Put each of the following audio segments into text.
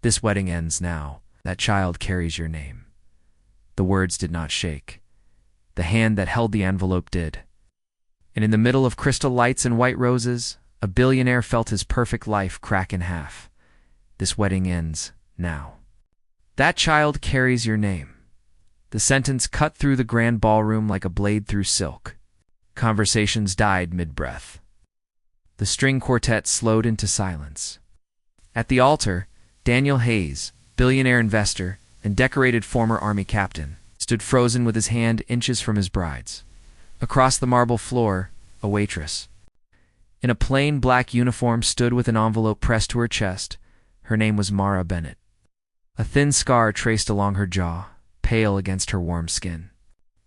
This wedding ends now. That child carries your name. The words did not shake. The hand that held the envelope did. And in the middle of crystal lights and white roses, a billionaire felt his perfect life crack in half. This wedding ends now. That child carries your name. The sentence cut through the grand ballroom like a blade through silk. Conversations died mid-breath. The string quartet slowed into silence. At the altar, Daniel Hayes, billionaire investor and decorated former Army captain, stood frozen with his hand inches from his bride's. Across the marble floor, a waitress, in a plain black uniform, stood with an envelope pressed to her chest. Her name was Mara Bennett. A thin scar traced along her jaw, pale against her warm skin.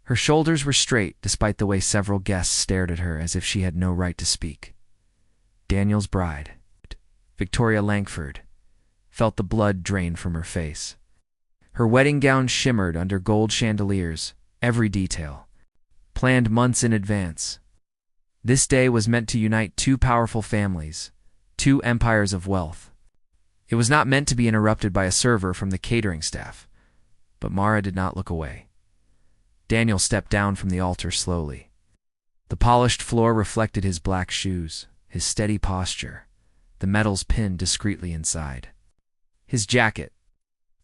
Her shoulders were straight despite the way several guests stared at her as if she had no right to speak. Daniel's bride, Victoria Langford, felt the blood drain from her face. Her wedding gown shimmered under gold chandeliers, every detail planned months in advance. This day was meant to unite two powerful families, two empires of wealth. It was not meant to be interrupted by a server from the catering staff, but Mara did not look away. Daniel stepped down from the altar slowly. The polished floor reflected his black shoes, his steady posture, the metals pinned discreetly inside. His jacket.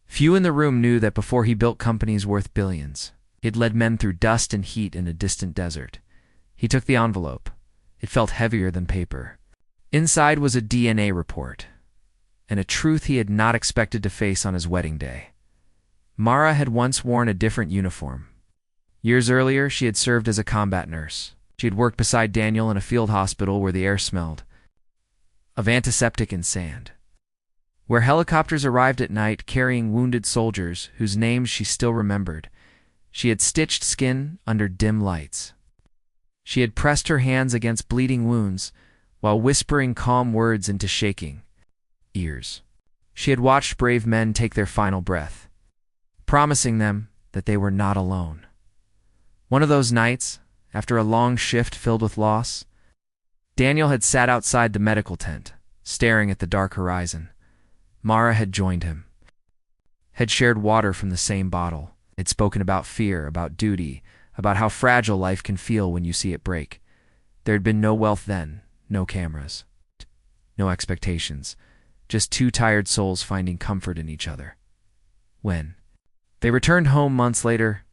Few in the room knew that before he built companies worth billions, he had led men through dust and heat in a distant desert. He took the envelope. It felt heavier than paper. Inside was a DNA report, and a truth he had not expected to face on his wedding day. Mara had once worn a different uniform. Years earlier, she had served as a combat nurse. She had worked beside Daniel in a field hospital where the air smelled of antiseptic and sand, where helicopters arrived at night carrying wounded soldiers whose names she still remembered. She had stitched skin under dim lights. She had pressed her hands against bleeding wounds while whispering calm words into shaking ears. She had watched brave men take their final breath, promising them that they were not alone. One of those nights, after a long shift filled with loss, Daniel had sat outside the medical tent, staring at the dark horizon. Mara had joined him, had shared water from the same bottle, had spoken about fear, about duty, about how fragile life can feel when you see it break. There had been no wealth then, no cameras, no expectations, just two tired souls finding comfort in each other. When they returned home months later,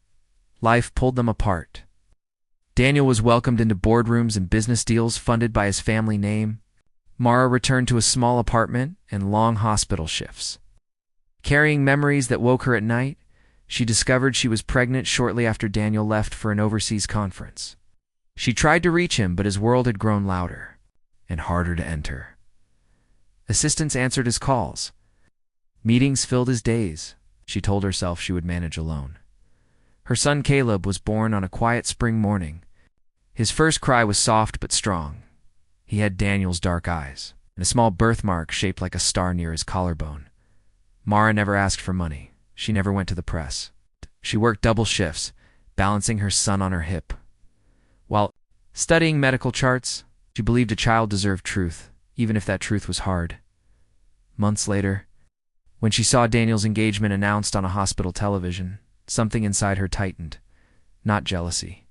life pulled them apart. Daniel was welcomed into boardrooms and business deals funded by his family name. Mara returned to a small apartment and long hospital shifts. Carrying memories that woke her at night, she discovered she was pregnant shortly after Daniel left for an overseas conference. She tried to reach him, but his world had grown louder and harder to enter. Assistants answered his calls. Meetings filled his days. She told herself she would manage alone. Her son Caleb was born on a quiet spring morning. His first cry was soft but strong. He had Daniel's dark eyes and a small birthmark shaped like a star near his collarbone. Mara never asked for money. She never went to the press. She worked double shifts, balancing her son on her hip. While studying medical charts, she believed a child deserved truth, even if that truth was hard. Months later, when she saw Daniel's engagement announced on a hospital television, something inside her tightened. Not jealousy,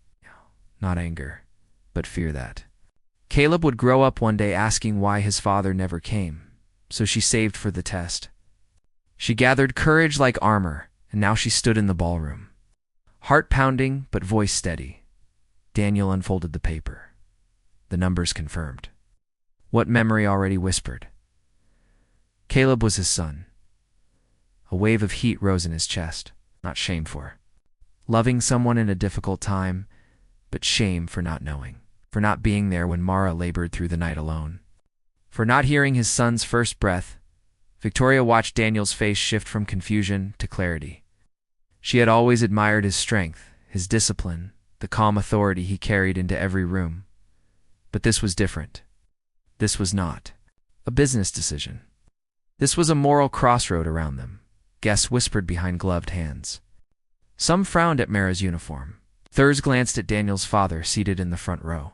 not anger, but fear that Caleb would grow up one day asking why his father never came, so she saved for the test. She gathered courage like armor, and now she stood in the ballroom. Heart pounding, but voice steady. Daniel unfolded the paper. The numbers confirmed what memory already whispered. Caleb was his son. A wave of heat rose in his chest, not shame for loving someone in a difficult time, but shame for not knowing, for not being there when Mara labored through the night alone, for not hearing his son's first breath. Victoria watched Daniel's face shift from confusion to clarity. She had always admired his strength, his discipline, the calm authority he carried into every room. But this was different. This was not a business decision. This was a moral crossroad around them. Guests whispered behind gloved hands. Some frowned at Mara's uniform. Others glanced at Daniel's father seated in the front row.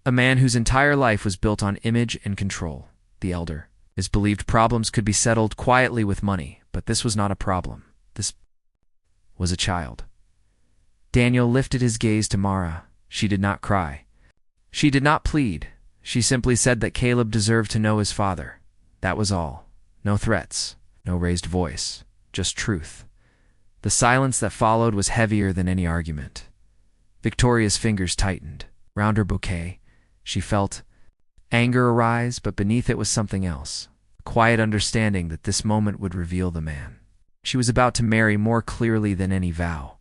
A man whose entire life was built on image and control, the elder, His believed problems could be settled quietly with money, but this was not a problem. This was a child. Daniel lifted his gaze to Mara. She did not cry. She did not plead. She simply said that Caleb deserved to know his father. That was all. No threats, no raised voice, just truth. The silence that followed was heavier than any argument. Victoria's fingers tightened. Round her bouquet, she felt anger arise, but beneath it was something else. A quiet understanding that this moment would reveal the man she was about to marry more clearly than any vow.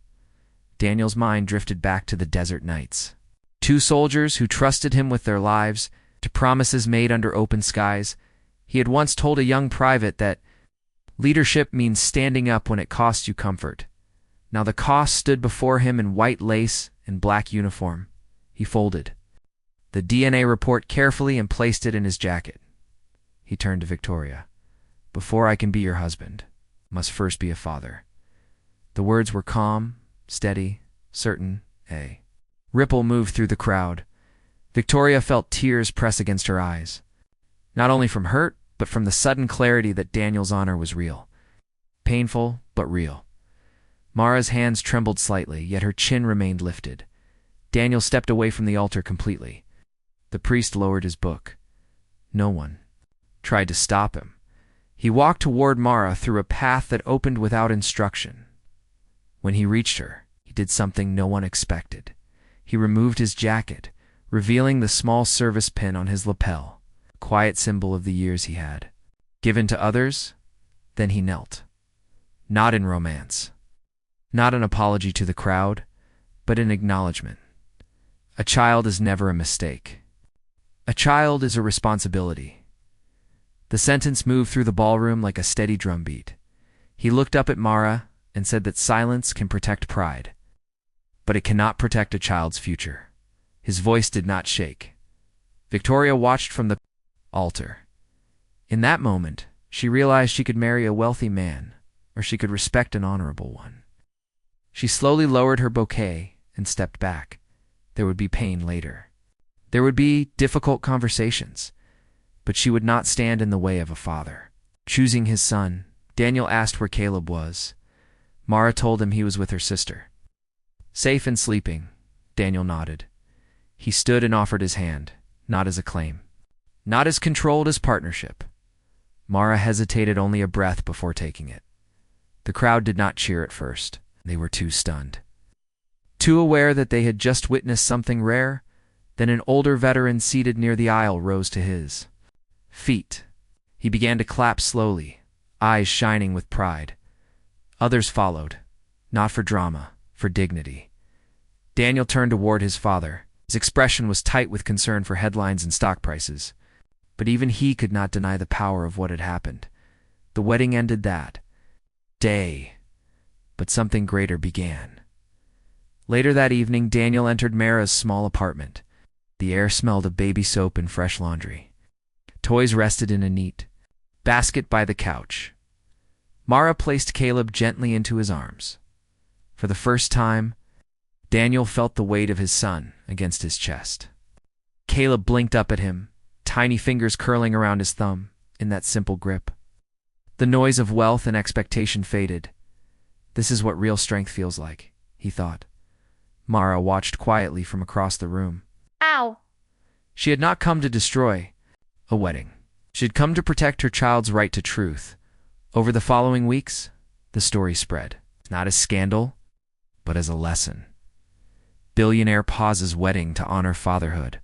Daniel's mind drifted back to the desert nights. 2 soldiers who trusted him with their lives, to promises made under open skies. He had once told a young private that leadership means standing up when it costs you comfort. Now the cost stood before him in white lace and black uniform. He folded the DNA report carefully and placed it in his jacket. He turned to Victoria. "Before I can be your husband, I must first be a father." The words were calm, steady, certain. A ripple moved through the crowd. Victoria felt tears press against her eyes, not only from hurt, but from the sudden clarity that Daniel's honor was real. Painful, but real. Mara's hands trembled slightly, yet her chin remained lifted. Daniel stepped away from the altar completely. The priest lowered his book. No one tried to stop him. He walked toward Mara through a path that opened without instruction. When he reached her, he did something no one expected. He removed his jacket, revealing the small service pin on his lapel, a quiet symbol of the years he had given to others. Then he knelt. Not in romance, not an apology to the crowd, but an acknowledgement. A child is never a mistake. A child is a responsibility. The sentence moved through the ballroom like a steady drumbeat. He looked up at Mara and said that silence can protect pride, but it cannot protect a child's future. His voice did not shake. Victoria watched from the altar. In that moment, she realized she could marry a wealthy man, or she could respect an honorable one. She slowly lowered her bouquet and stepped back. There would be pain later. There would be difficult conversations, but she would not stand in the way of a father. Choosing his son, Daniel asked where Caleb was. Mara told him he was with her sister. Safe and sleeping, Daniel nodded. He stood and offered his hand, not as a claim, not as controlled as partnership. Mara hesitated only a breath before taking it. The crowd did not cheer at first. They were too stunned, too aware that they had just witnessed something rare. Then an older veteran seated near the aisle rose to his feet. He began to clap slowly, eyes shining with pride. Others followed, not for drama, for dignity. Daniel turned toward his father. His expression was tight with concern for headlines and stock prices. But even he could not deny the power of what had happened. The wedding ended that day, but something greater began. Later that evening, Daniel entered Mara's small apartment. The air smelled of baby soap and fresh laundry. Toys rested in a neat basket by the couch. Mara placed Caleb gently into his arms. For the first time, Daniel felt the weight of his son against his chest. Caleb blinked up at him, tiny fingers curling around his thumb in that simple grip. The noise of wealth and expectation faded. This is what real strength feels like, he thought. Mara watched quietly from across the room. Ow! She had not come to destroy a wedding. She had come to protect her child's right to truth. Over the following weeks, the story spread, not as scandal, but as a lesson. Billionaire pauses wedding to honor fatherhood.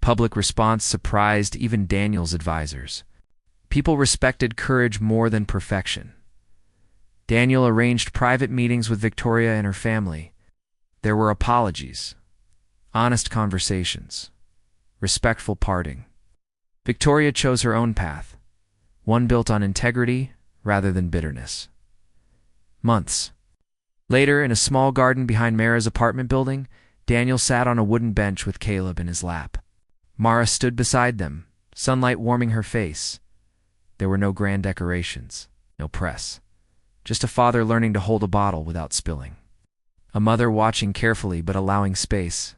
Public response surprised even Daniel's advisors. People respected courage more than perfection. Daniel arranged private meetings with Victoria and her family. There were apologies, honest conversations, respectful parting. Victoria chose her own path, one built on integrity rather than bitterness. Months later, in a small garden behind Mara's apartment building, Daniel sat on a wooden bench with Caleb in his lap. Mara stood beside them, sunlight warming her face. There were no grand decorations, no press, just a father learning to hold a bottle without spilling. A mother watching carefully but allowing space.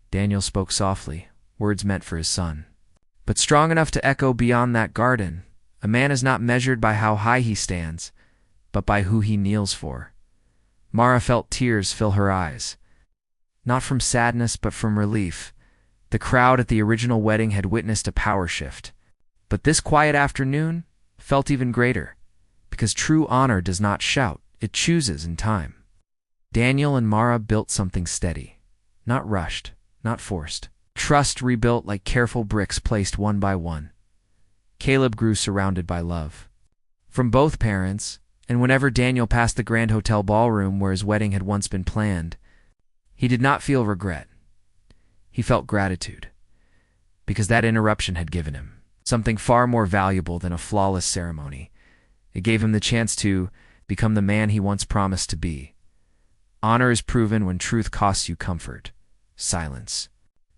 Daniel spoke softly, words meant for his son. but strong enough to echo beyond that garden. A man is not measured by how high he stands, but by who he kneels for. Mara felt tears fill her eyes. Not from sadness, but from relief. The crowd at the original wedding had witnessed a power shift. But this quiet afternoon felt even greater, because true honor does not shout, it chooses in time. Daniel and Mara built something steady, not rushed, not forced. Trust rebuilt like careful bricks placed one by one. Caleb grew surrounded by love from both parents, and whenever Daniel passed the Grand Hotel ballroom where his wedding had once been planned, he did not feel regret. He felt gratitude, because that interruption had given him something far more valuable than a flawless ceremony. It gave him the chance to become the man he once promised to be. Honor is proven when truth costs you comfort. Silence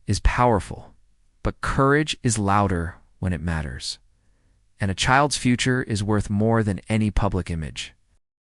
is powerful, but courage is louder when it matters. And a child's future is worth more than any public image.